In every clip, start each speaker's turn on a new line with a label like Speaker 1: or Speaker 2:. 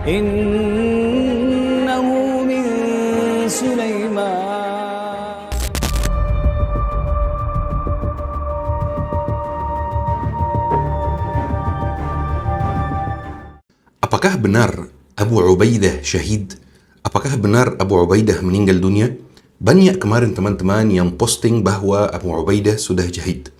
Speaker 1: إنه من سليمان.
Speaker 2: Apakah benar Abu Ubaidah syahid? Apakah benar Abu Ubaidah meninggal dunia? Banyak kemarin teman-teman yang posting bahwa Abu Ubaidah sudah syahid.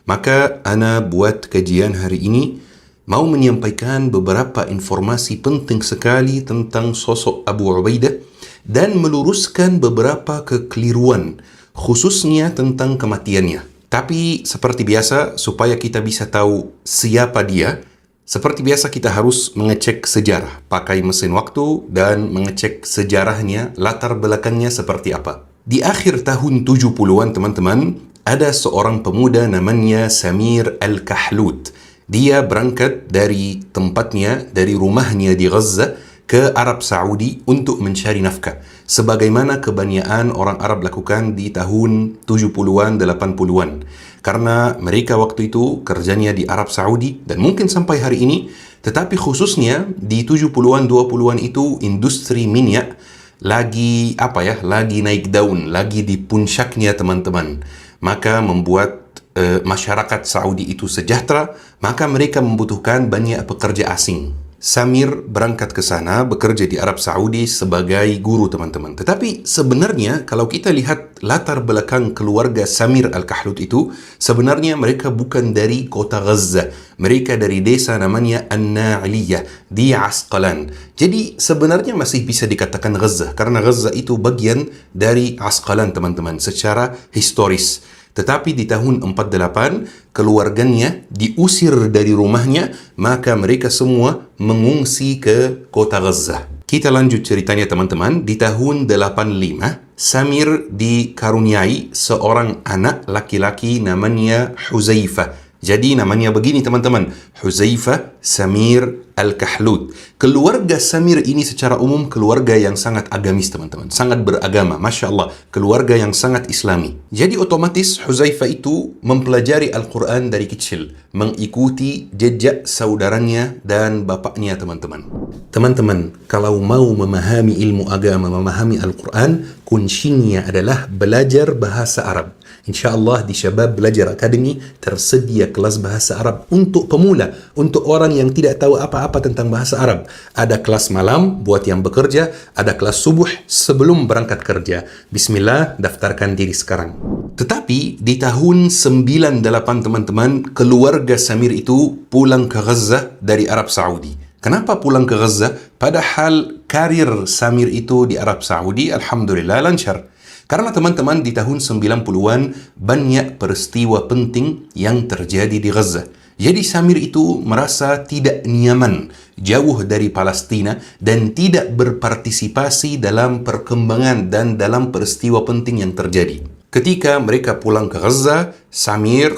Speaker 2: Maka ana buat kajian hari ini mau menyampaikan beberapa informasi penting sekali tentang sosok Abu Ubaidah dan meluruskan beberapa kekeliruan khususnya tentang kematiannya. Tapi seperti biasa, supaya kita bisa tahu siapa dia, seperti biasa kita harus mengecek sejarah, pakai mesin waktu dan mengecek sejarahnya, latar belakangnya seperti apa. Di akhir tahun 70-an teman-teman, ada seorang pemuda namanya Samir Al-Kahlut. Dia berangkat dari tempatnya, dari rumahnya di Gaza ke Arab Saudi untuk mencari nafkah. Sebagaimana kebanyakan orang Arab lakukan di tahun 70-an, 80-an. Karena mereka waktu itu kerjanya di Arab Saudi dan mungkin sampai hari ini, tetapi khususnya di 70-an, 20-an itu industri minyak lagi lagi naik daun, lagi di puncaknya teman-teman. Maka membuat masyarakat Saudi itu sejahtera, maka mereka membutuhkan banyak pekerja asing. Samir berangkat ke sana bekerja di Arab Saudi sebagai guru teman-teman. Tetapi sebenarnya kalau kita lihat latar belakang keluarga Samir Al-Kahlut itu, sebenarnya mereka bukan dari kota Gaza. Mereka dari desa namanya An-Na'iliyah di Asqalan. Jadi sebenarnya masih bisa dikatakan Gaza karena Gaza itu bagian dari Asqalan teman-teman secara historis. Tetapi di tahun 48, keluarganya diusir dari rumahnya, maka mereka semua mengungsi ke kota Gaza. Kita lanjut ceritanya teman-teman. Di tahun 85, Samir dikaruniai seorang anak laki-laki namanya Huzaifah. Jadi namanya begini teman-teman, Huzaifah Samir Al-Kahlut. Keluarga Samir ini secara umum keluarga yang sangat agamis teman-teman, sangat beragama, Masya Allah, keluarga yang sangat islami. Jadi otomatis Huzaifah itu mempelajari Al-Quran dari kecil, mengikuti jejak saudaranya dan bapaknya teman-teman. Teman-teman, kalau mau memahami ilmu agama, memahami Al-Quran, kuncinya adalah belajar bahasa Arab. InsyaAllah di Syabab Belajar Academy tersedia kelas bahasa Arab untuk pemula, untuk orang yang tidak tahu apa-apa tentang bahasa Arab. Ada kelas malam buat yang bekerja, ada kelas subuh sebelum berangkat kerja. Bismillah, daftarkan diri sekarang. Tetapi di tahun 98 teman-teman, keluarga Samir itu pulang ke Gaza dari Arab Saudi. Kenapa pulang ke Gaza? Padahal karir Samir itu di Arab Saudi, alhamdulillah lancar. Karena teman-teman di tahun 90-an banyak peristiwa penting yang terjadi di Gaza. Jadi Samir itu merasa tidak nyaman jauh dari Palestina dan tidak berpartisipasi dalam perkembangan dan dalam peristiwa penting yang terjadi. Ketika mereka pulang ke Gaza, Samir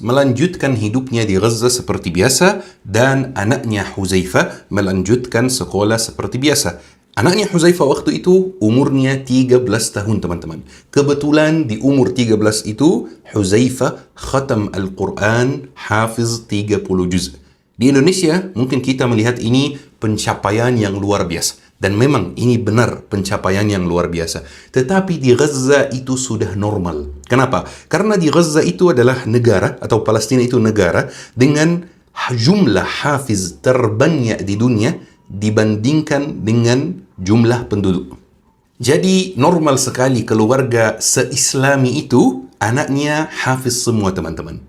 Speaker 2: melanjutkan hidupnya di Gaza seperti biasa dan anaknya Huzaifah melanjutkan sekolah seperti biasa. Anaknya Huzaifah waktu itu umurnya 13 tahun teman-teman. Kebetulan di umur 13 itu Huzaifah khatam Al-Quran hafiz 30 juz. Di Indonesia mungkin kita melihat ini pencapaian yang luar biasa. Dan memang ini benar pencapaian yang luar biasa. Tetapi di Gaza itu sudah normal. Kenapa? Karena di Gaza itu adalah negara atau Palestina itu negara dengan jumlah hafiz terbanyak di dunia dibandingkan dengan jumlah penduduk. Jadi normal sekali keluarga seislami itu anaknya hafiz semua teman-teman.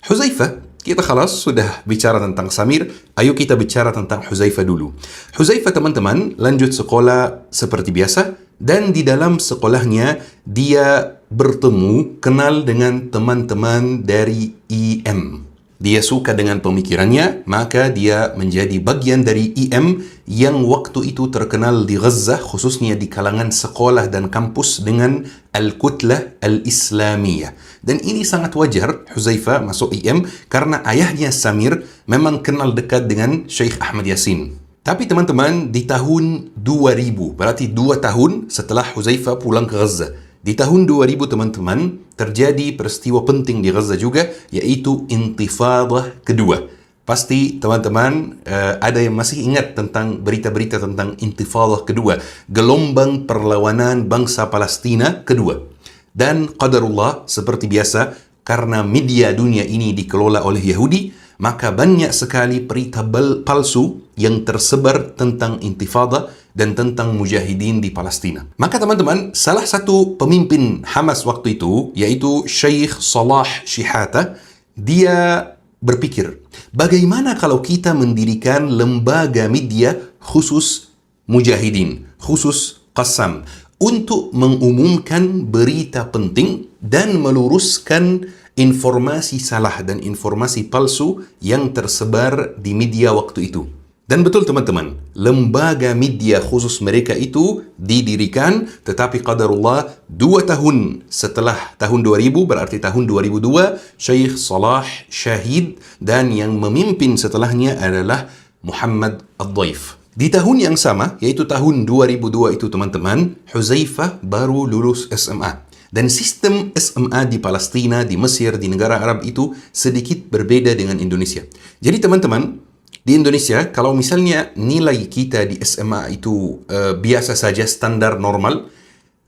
Speaker 2: Huzaifah, kita sudah bicara tentang Samir, ayo kita bicara tentang Huzaifah dulu. Huzaifah teman-teman lanjut sekolah seperti biasa dan di dalam sekolahnya dia bertemu, kenal dengan teman-teman dari IM. Dia suka dengan pemikirannya, maka dia menjadi bagian dari IM yang waktu itu terkenal di Gaza, khususnya di kalangan sekolah dan kampus dengan Al-Kutlah Al-Islamiyah. Dan ini sangat wajar Huzaifah masuk IM karena ayahnya Samir memang kenal dekat dengan Syekh Ahmad Yasin. Tapi teman-teman, di tahun 2000, berarti 2 tahun setelah Huzaifah pulang ke Gaza, di tahun 2000 teman-teman, terjadi peristiwa penting di Gaza juga, yaitu Intifadah kedua. Pasti teman-teman ada yang masih ingat tentang berita-berita tentang Intifadah kedua, gelombang perlawanan bangsa Palestina kedua. Dan qadarullah, seperti biasa, karena media dunia ini dikelola oleh Yahudi, maka banyak sekali berita palsu yang tersebar tentang Intifadah dan tentang mujahidin di Palestina. Maka teman-teman, salah satu pemimpin Hamas waktu itu, yaitu Syekh Salah Shihata, dia berpikir, bagaimana kalau kita mendirikan lembaga media khusus mujahidin, khusus Qassam, untuk mengumumkan berita penting dan meluruskan informasi salah dan informasi palsu yang tersebar di media waktu itu. Dan betul teman-teman, lembaga media khusus mereka itu didirikan, tetapi qadarullah 2 tahun setelah tahun 2000, berarti tahun 2002, Syekh Salah syahid dan yang memimpin setelahnya adalah Muhammad Ad-Daif. Di tahun yang sama, yaitu tahun 2002 itu teman-teman, Huzaifah baru lulus SMA. Dan sistem SMA di Palestina, di Mesir, di negara Arab itu sedikit berbeda dengan Indonesia. Jadi teman-teman, di Indonesia, kalau misalnya nilai kita di SMA itu biasa saja, standar normal,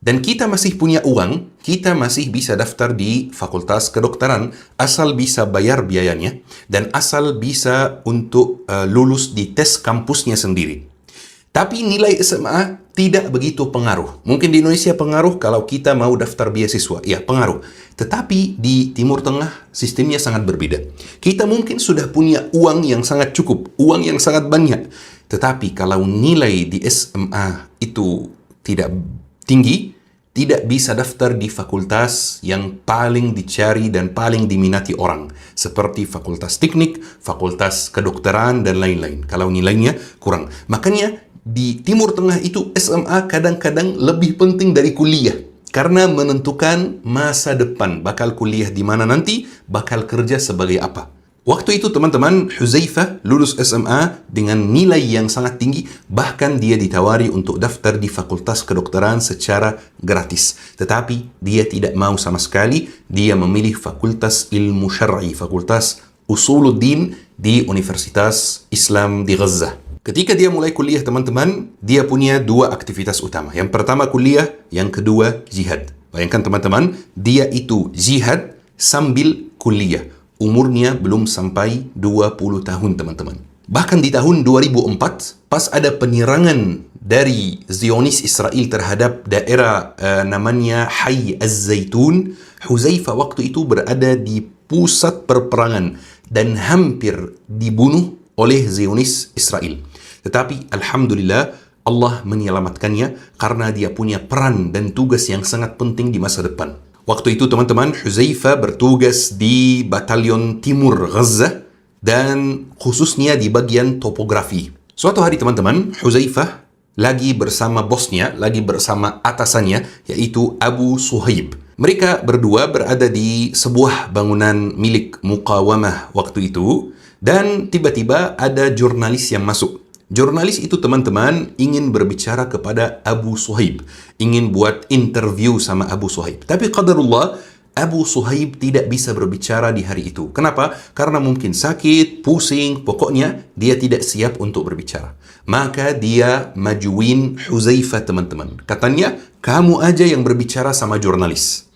Speaker 2: dan kita masih punya uang, kita masih bisa daftar di fakultas kedokteran, asal bisa bayar biayanya, dan asal bisa untuk lulus di tes kampusnya sendiri. Tapi nilai SMA tidak begitu pengaruh. Mungkin di Indonesia pengaruh kalau kita mau daftar beasiswa. Ya, pengaruh. Tetapi di Timur Tengah sistemnya sangat berbeda. Kita mungkin sudah punya uang yang sangat cukup, uang yang sangat banyak. Tetapi kalau nilai di SMA itu tidak tinggi, tidak bisa daftar di fakultas yang paling dicari dan paling diminati orang. Seperti fakultas teknik, fakultas kedokteran, dan lain-lain. Kalau nilainya kurang. Makanya di Timur Tengah itu SMA kadang-kadang lebih penting dari kuliah. Karena menentukan masa depan. Bakal kuliah di mana nanti, bakal kerja sebagai apa. Waktu itu teman-teman, Huzaifah lulus SMA dengan nilai yang sangat tinggi. Bahkan dia ditawari untuk daftar di fakultas kedokteran secara gratis. Tetapi dia tidak mau sama sekali. Dia memilih fakultas ilmu syar'i, fakultas Usuluddin di Universitas Islam di Gaza. Ketika dia mulai kuliah teman-teman, dia punya 2 aktivitas utama. Yang pertama kuliah, yang kedua jihad. Bayangkan teman-teman, dia itu jihad sambil kuliah. Umurnya belum sampai 20 tahun teman-teman. Bahkan di tahun 2004, pas ada penyerangan dari Zionis Israel terhadap daerah namanya Hayy Az-Zaitun, Huzaifah waktu itu berada di pusat perperangan dan hampir dibunuh oleh Zionis Israel. Tetapi Alhamdulillah Allah menyelamatkannya karena dia punya peran dan tugas yang sangat penting di masa depan. Waktu itu teman-teman, Huzaifah bertugas di Batalion Timur Gaza dan khususnya di bagian topografi. Suatu hari teman-teman, Huzaifah lagi bersama bosnya, lagi bersama atasannya, yaitu Abu Suhaib. Mereka berdua berada di sebuah bangunan milik Muqawamah waktu itu, dan tiba-tiba ada jurnalis yang masuk. Jurnalis itu teman-teman ingin berbicara kepada Abu Suhaib, ingin buat interview sama Abu Suhaib. Tapi qadarullah, Abu Suhaib tidak bisa berbicara di hari itu. Kenapa? Karena mungkin sakit, pusing, pokoknya dia tidak siap untuk berbicara. Maka dia majuin Huzaifah teman-teman. Katanya, kamu aja yang berbicara sama jurnalis.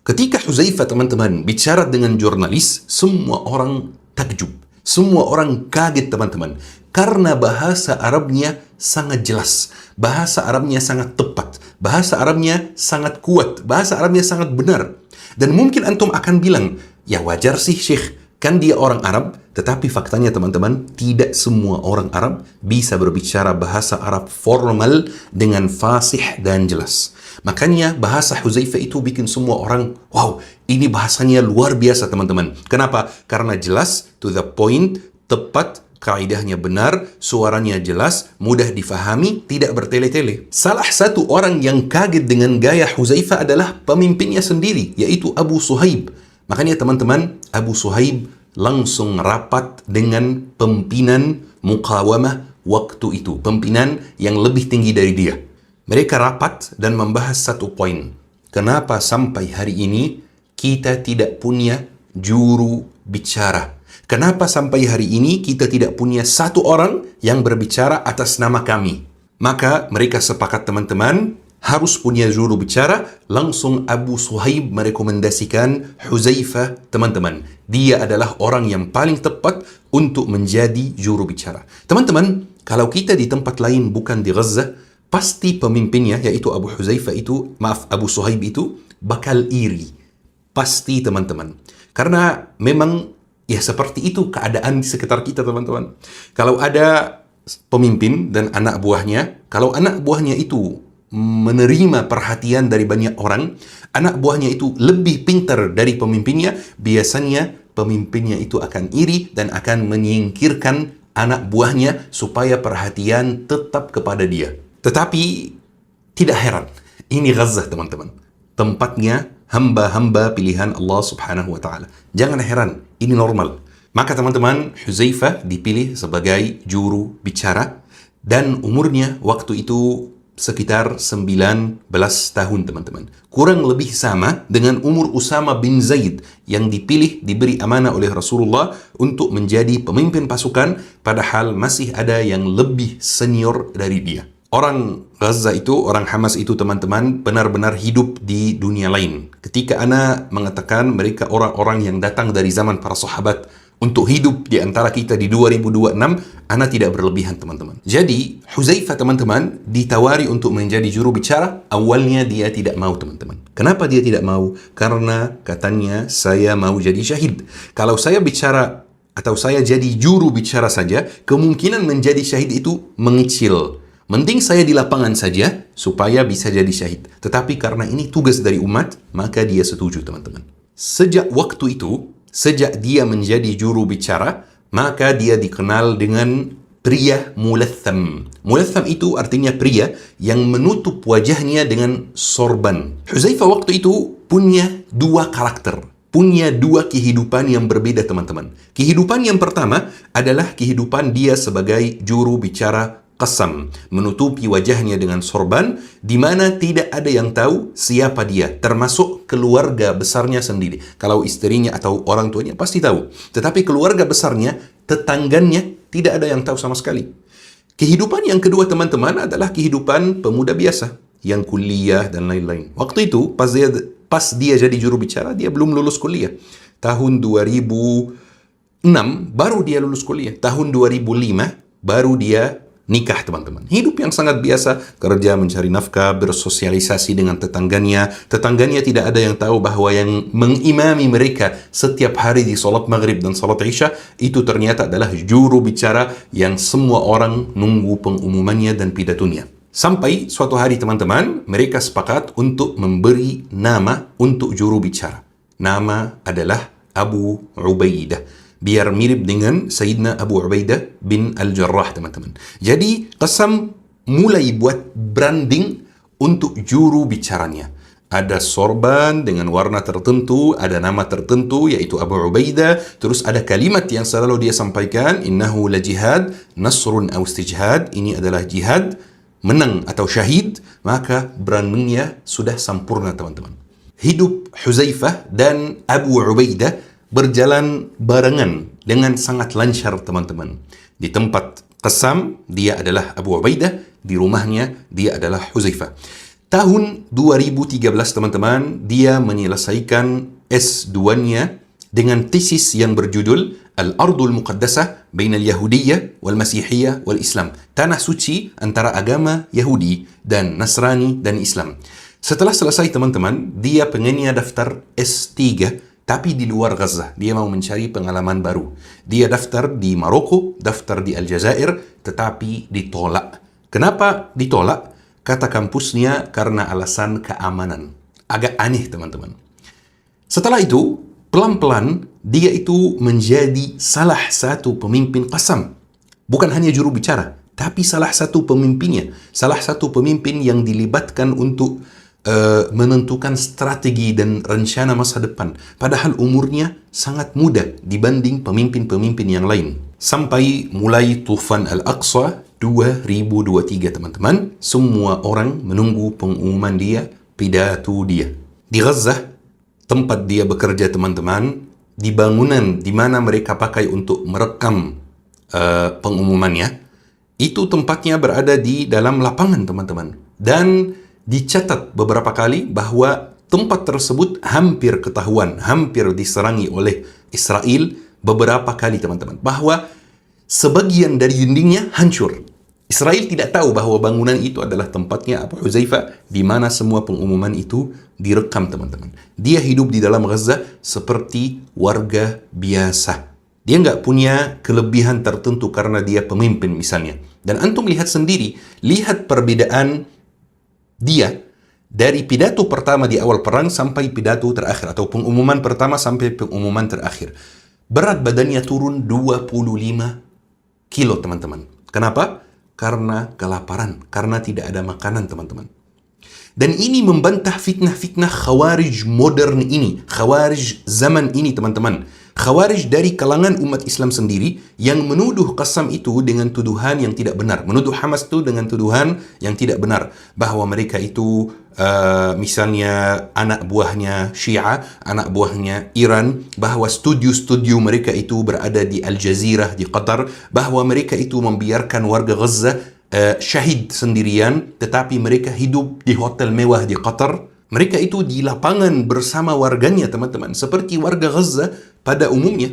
Speaker 2: Ketika Huzaifah teman-teman bicara dengan jurnalis, semua orang takjub. Semua orang kaget teman-teman. Karena bahasa Arabnya sangat jelas. Bahasa Arabnya sangat tepat. Bahasa Arabnya sangat kuat. Bahasa Arabnya sangat benar. Dan mungkin antum akan bilang, ya wajar sih Syekh, kan dia orang Arab. Tetapi faktanya teman-teman, tidak semua orang Arab bisa berbicara bahasa Arab formal dengan fasih dan jelas. Makanya bahasa Huzaifah itu bikin semua orang, wow, ini bahasanya luar biasa teman-teman. Kenapa? Karena jelas, to the point, tepat, kaidahnya benar, suaranya jelas, mudah difahami, tidak bertele-tele. Salah satu orang yang kaget dengan gaya Huzaifah adalah pemimpinnya sendiri, yaitu Abu Suhaib. Makanya teman-teman, Abu Suhaib langsung rapat dengan pimpinan Muqawamah waktu itu. Pimpinan yang lebih tinggi dari dia. Mereka rapat dan membahas satu poin. Kenapa sampai hari ini kita tidak punya juru bicara? Kenapa sampai hari ini kita tidak punya satu orang yang berbicara atas nama kami? Maka mereka sepakat teman-teman, harus punya juru bicara. Langsung Abu Suhaib merekomendasikan Huzaifah teman-teman. Dia adalah orang yang paling tepat untuk menjadi juru bicara. Teman-teman, kalau kita di tempat lain bukan di Gaza, pasti pemimpinnya, yaitu Abu Suhaib itu, bakal iri. Pasti teman-teman. Karena memang ya seperti itu keadaan di sekitar kita teman-teman. Kalau ada pemimpin dan anak buahnya, kalau anak buahnya itu menerima perhatian dari banyak orang, anak buahnya itu lebih pintar dari pemimpinnya, biasanya pemimpinnya itu akan iri dan akan menyingkirkan anak buahnya supaya perhatian tetap kepada dia. Tetapi tidak heran, ini Gaza teman-teman, tempatnya hamba-hamba pilihan Allah subhanahu wa ta'ala. Jangan heran, ini normal. Maka teman-teman, Huzaifah dipilih sebagai juru bicara dan umurnya waktu itu sekitar 19 tahun teman-teman. Kurang lebih sama dengan umur Usama bin Zaid yang diberi amanah oleh Rasulullah untuk menjadi pemimpin pasukan, padahal masih ada yang lebih senior dari dia. Orang Gaza itu, orang Hamas itu teman-teman benar-benar hidup di dunia lain. Ketika ana mengatakan mereka orang-orang yang datang dari zaman para sahabat untuk hidup di antara kita di 2026, ana tidak berlebihan teman-teman. Jadi Huzaifah teman-teman ditawari untuk menjadi juru bicara. Awalnya dia tidak mau teman-teman. Kenapa dia tidak mau? Karena katanya saya mau jadi syahid. Kalau saya bicara atau saya jadi juru bicara saja, kemungkinan menjadi syahid itu mengecil. Mending saya di lapangan saja supaya bisa jadi syahid. Tetapi karena ini tugas dari umat, maka dia setuju teman-teman. Sejak waktu itu, sejak dia menjadi juru bicara, maka dia dikenal dengan pria mulatham. Mulatham itu artinya pria yang menutup wajahnya dengan sorban. Huzaifah waktu itu punya dua karakter, punya dua kehidupan yang berbeda teman-teman. Kehidupan yang pertama adalah kehidupan dia sebagai juru bicara Qasam, menutupi wajahnya dengan sorban, di mana tidak ada yang tahu siapa dia, termasuk keluarga besarnya sendiri. Kalau istrinya atau orang tuanya pasti tahu, tetapi keluarga besarnya, tetangganya, tidak ada yang tahu sama sekali. Kehidupan yang kedua teman-teman adalah kehidupan pemuda biasa, yang kuliah dan lain-lain. Waktu itu, pas dia jadi juru bicara, dia belum lulus kuliah. Tahun 2006 baru dia lulus kuliah. Tahun 2005 baru dia nikah teman-teman. Hidup yang sangat biasa, kerja, mencari nafkah, bersosialisasi dengan tetangganya. Tetangganya tidak ada yang tahu bahwa yang mengimami mereka setiap hari di salat maghrib dan salat isya itu ternyata adalah juru bicara yang semua orang nunggu pengumumannya dan pidatonya. Sampai suatu hari teman-teman, mereka sepakat untuk memberi nama untuk juru bicara. Nama adalah Abu Ubaidah. Biar mirip dengan Sayyidina Abu Ubaidah bin Al-Jarrah teman-teman. Jadi Qasam mulai buat branding untuk juru bicaranya. Ada sorban dengan warna tertentu, ada nama tertentu yaitu Abu Ubaidah. Terus ada kalimat yang selalu dia sampaikan, innahu la jihad, nasrun aw istijhad. Ini adalah jihad, menang atau syahid. Maka brandingnya sudah sempurna teman-teman. Hidup Huzaifah dan Abu Ubaidah berjalan barengan dengan sangat lancar teman-teman. Di tempat Qasam, dia adalah Abu Ubaidah. Di rumahnya, dia adalah Huzaifah. Tahun 2013 teman-teman, dia menyelesaikan S2-nya dengan tesis yang berjudul Al-Ardul Muqaddasah Bain Al-Yahudiyyah Wal-Masihiyah Wal-Islam. Tanah suci antara agama Yahudi dan Nasrani dan Islam. Setelah selesai teman-teman, dia pengennya daftar S3 tapi di luar Gaza. Dia mau mencari pengalaman baru. Dia daftar di Maroko, daftar di Aljazair, tetapi ditolak. Kenapa ditolak? Kata kampusnya karena alasan keamanan. Agak aneh teman-teman. Setelah itu, pelan-pelan dia itu menjadi salah satu pemimpin Qasam. Bukan hanya juru bicara, tapi salah satu pemimpinnya. Salah satu pemimpin yang dilibatkan untuk menentukan strategi dan rencana masa depan. Padahal umurnya sangat muda dibanding pemimpin-pemimpin yang lain. Sampai mulai Tufan Al-Aqsa 2023 teman-teman, semua orang menunggu pengumuman dia, pidato dia. Di Gaza, tempat dia bekerja teman-teman, di bangunan di mana mereka pakai untuk merekam pengumumannya, itu tempatnya berada di dalam lapangan, teman-teman. Dan dicatat beberapa kali bahwa tempat tersebut hampir ketahuan, hampir diserangi oleh Israel beberapa kali, teman-teman. Bahwa sebagian dari dindingnya hancur. Israel tidak tahu bahwa bangunan itu adalah tempatnya Abu Huzaifah, di mana semua pengumuman itu direkam, teman-teman. Dia hidup di dalam Gaza seperti warga biasa. Dia nggak punya kelebihan tertentu karena dia pemimpin misalnya. Dan antum lihat sendiri, lihat perbedaan dia dari pidato pertama di awal perang sampai pidato terakhir, atau pengumuman pertama sampai pengumuman terakhir. Berat badannya turun 25 kilo, teman-teman. Kenapa? Karena kelaparan, karena tidak ada makanan, teman-teman. Dan ini membantah fitnah-fitnah Khawarij modern ini, Khawarij zaman ini, teman-teman. Khawarij dari kalangan umat Islam sendiri yang menuduh Qassam itu dengan tuduhan yang tidak benar, menuduh Hamas itu dengan tuduhan yang tidak benar, bahwa mereka itu misalnya anak buahnya Syiah, anak buahnya Iran, bahwa studio-studio mereka itu berada di Al Jazeera di Qatar, bahwa mereka itu membiarkan warga Gaza syahid sendirian, tetapi mereka hidup di hotel mewah di Qatar. Mereka itu di lapangan bersama warganya, teman-teman, seperti warga Gaza pada umumnya.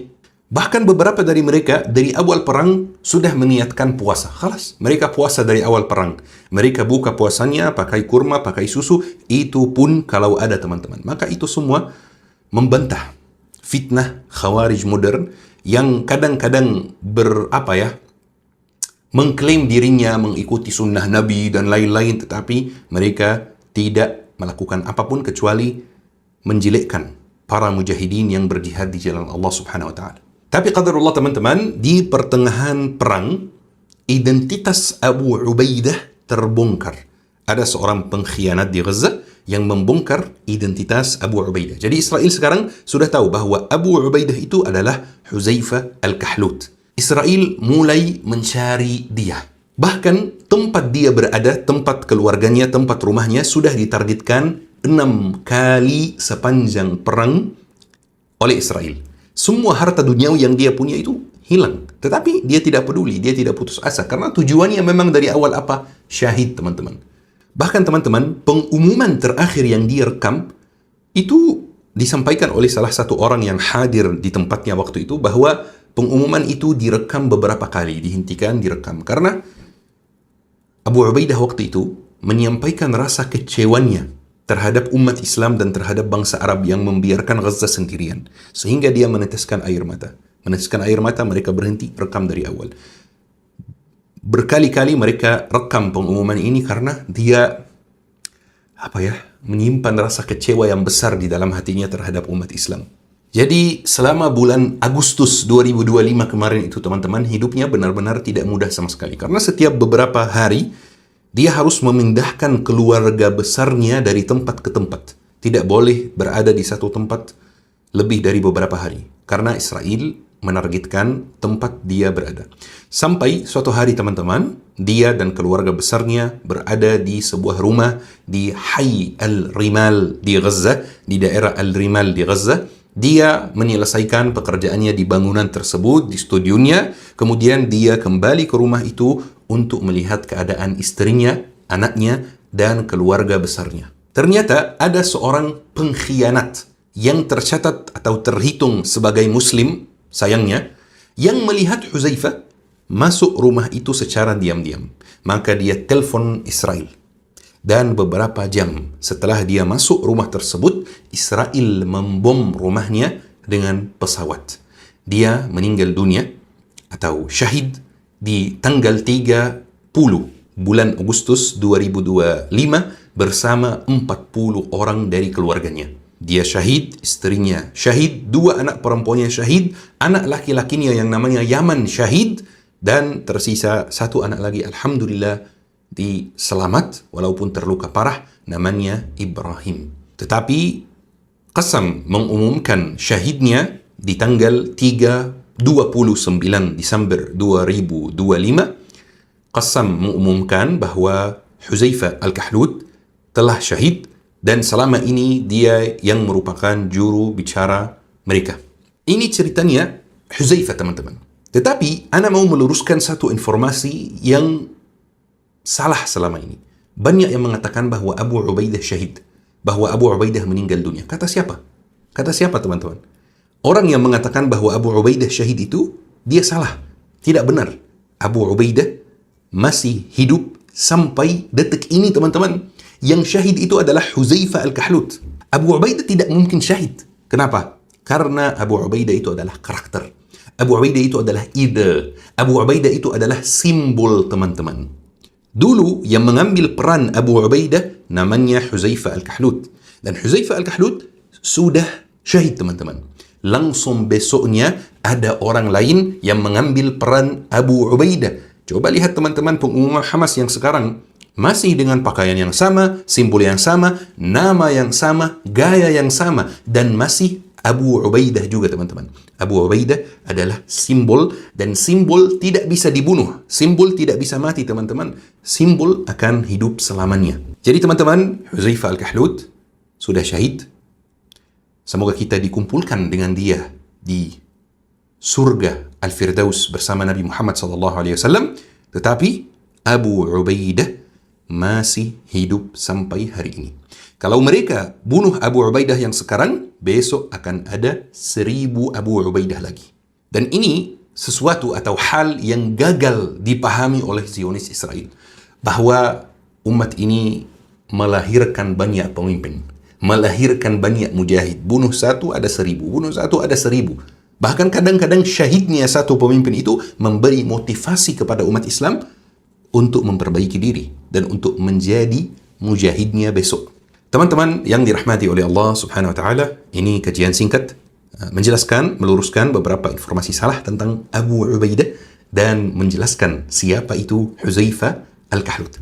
Speaker 2: Bahkan beberapa dari mereka dari awal perang sudah meniatkan puasa. Khalas, mereka puasa dari awal perang. Mereka buka puasanya pakai kurma, pakai susu, itu pun kalau ada, teman-teman. Maka itu semua membantah fitnah Khawarij modern yang kadang-kadang mengklaim dirinya mengikuti sunnah Nabi dan lain-lain, tetapi mereka tidak melakukan apapun kecuali menjelekkan para mujahidin yang berjihad di jalan Allah Subhanahu wa taala. Tapi qadarullah, teman-teman, di pertengahan perang identitas Abu Ubaidah terbongkar. Ada seorang pengkhianat di Gaza yang membongkar identitas Abu Ubaidah. Jadi Israel sekarang sudah tahu bahwa Abu Ubaidah itu adalah Huzaifah Al-Kahlut. Israel mulai mencari dia. Bahkan tempat dia berada, tempat keluarganya, tempat rumahnya sudah ditargetkan 6 kali sepanjang perang oleh Israel. Semua harta duniawi yang dia punya itu hilang. Tetapi dia tidak peduli, dia tidak putus asa. Karena tujuannya memang dari awal apa? Syahid, teman-teman. Bahkan, teman-teman, pengumuman terakhir yang dia rekam itu disampaikan oleh salah satu orang yang hadir di tempatnya waktu itu, bahwa pengumuman itu direkam beberapa kali, dihentikan, direkam. Karena Abu Ubaidah waktu itu menyampaikan rasa kecewanya terhadap umat Islam dan terhadap bangsa Arab yang membiarkan Gaza sendirian. Sehingga dia meneteskan air mata. Meneteskan air mata, mereka berhenti rekam dari awal. Berkali-kali mereka rekam pengumuman ini karena dia menyimpan rasa kecewa yang besar di dalam hatinya terhadap umat Islam. Jadi selama bulan Agustus 2025 kemarin itu, teman-teman, hidupnya benar-benar tidak mudah sama sekali. Karena setiap beberapa hari dia harus memindahkan keluarga besarnya dari tempat ke tempat. Tidak boleh berada di satu tempat lebih dari beberapa hari. Karena Israel menargetkan tempat dia berada. Sampai suatu hari, teman-teman, dia dan keluarga besarnya berada di sebuah rumah di Hayy Al-Rimal di Gaza, di daerah Al-Rimal di Gaza. Dia menyelesaikan pekerjaannya di bangunan tersebut, di studionya. Kemudian dia kembali ke rumah itu untuk melihat keadaan istrinya, anaknya, dan keluarga besarnya. Ternyata ada seorang pengkhianat yang tercatat atau terhitung sebagai muslim, sayangnya, yang melihat Huzaifah masuk rumah itu secara diam-diam. Maka dia telepon Israel. Dan beberapa jam setelah dia masuk rumah tersebut, Israel membom rumahnya dengan pesawat. Dia meninggal dunia atau syahid di tanggal 30 bulan Agustus 2025 bersama 40 orang dari keluarganya. Dia syahid, istrinya syahid, 2 anak perempuannya syahid, anak laki-lakinya yang namanya Yaman syahid, dan tersisa 1 anak lagi, alhamdulillah, selamat walaupun terluka parah, namanya Ibrahim. Tetapi Qassam mengumumkan syahidnya di tanggal 29 Desember 2025. Qassam mengumumkan bahwa Huzaifah Al-Kahlut telah syahid dan selama ini dia yang merupakan juru bicara mereka. Ini ceritanya Huzaifah, teman-teman. Tetapi, ana mau meluruskan satu informasi yang salah selama ini. Banyak yang mengatakan bahwa Abu Ubaidah syahid, bahwa Abu Ubaidah meninggal dunia. Kata siapa? Kata siapa, teman-teman? Orang yang mengatakan bahwa Abu Ubaidah syahid itu, dia salah. Tidak benar. Abu Ubaidah masih hidup sampai detik ini, teman-teman. Yang syahid itu adalah Huzaifah Al-Kahlut. Abu Ubaidah tidak mungkin syahid. Kenapa? Karena Abu Ubaidah itu adalah karakter. Abu Ubaidah itu adalah ide. Abu Ubaidah itu adalah simbol, teman-teman. Dulu yang mengambil peran Abu Ubaidah namanya Huzaifah Al-Kahlut. Dan Huzaifah Al-Kahlut sudah syahid, teman-teman. Langsung besoknya ada orang lain yang mengambil peran Abu Ubaidah. Coba lihat, teman-teman, pengumuman Hamas yang sekarang masih dengan pakaian yang sama, simbol yang sama, nama yang sama, gaya yang sama, dan masih Abu Ubaidah juga, teman-teman. Abu Ubaidah adalah simbol, dan simbol tidak bisa dibunuh. Simbol tidak bisa mati, teman-teman. Simbol akan hidup selamanya. Jadi, teman-teman, Huzaifah Al-Kahlut sudah syahid. Semoga kita dikumpulkan dengan dia di surga Al-Firdaus bersama Nabi Muhammad SAW. Tetapi Abu Ubaidah masih hidup sampai hari ini. Kalau mereka bunuh Abu Ubaidah yang sekarang, besok akan ada 1000 Abu Ubaidah lagi. Dan ini sesuatu atau hal yang gagal dipahami oleh Zionis Israel. Bahwa umat ini melahirkan banyak pemimpin, melahirkan banyak mujahid. Bunuh satu ada 1000, bunuh satu ada 1000. Bahkan kadang-kadang syahidnya satu pemimpin itu memberi motivasi kepada umat Islam untuk memperbaiki diri dan untuk menjadi mujahidnya besok. Teman-teman yang dirahmati oleh Allah Subhanahu wa taala, ini kajian singkat menjelaskan, meluruskan beberapa informasi salah tentang Abu Ubaidah dan menjelaskan siapa itu Huzaifah Al-Kahlut.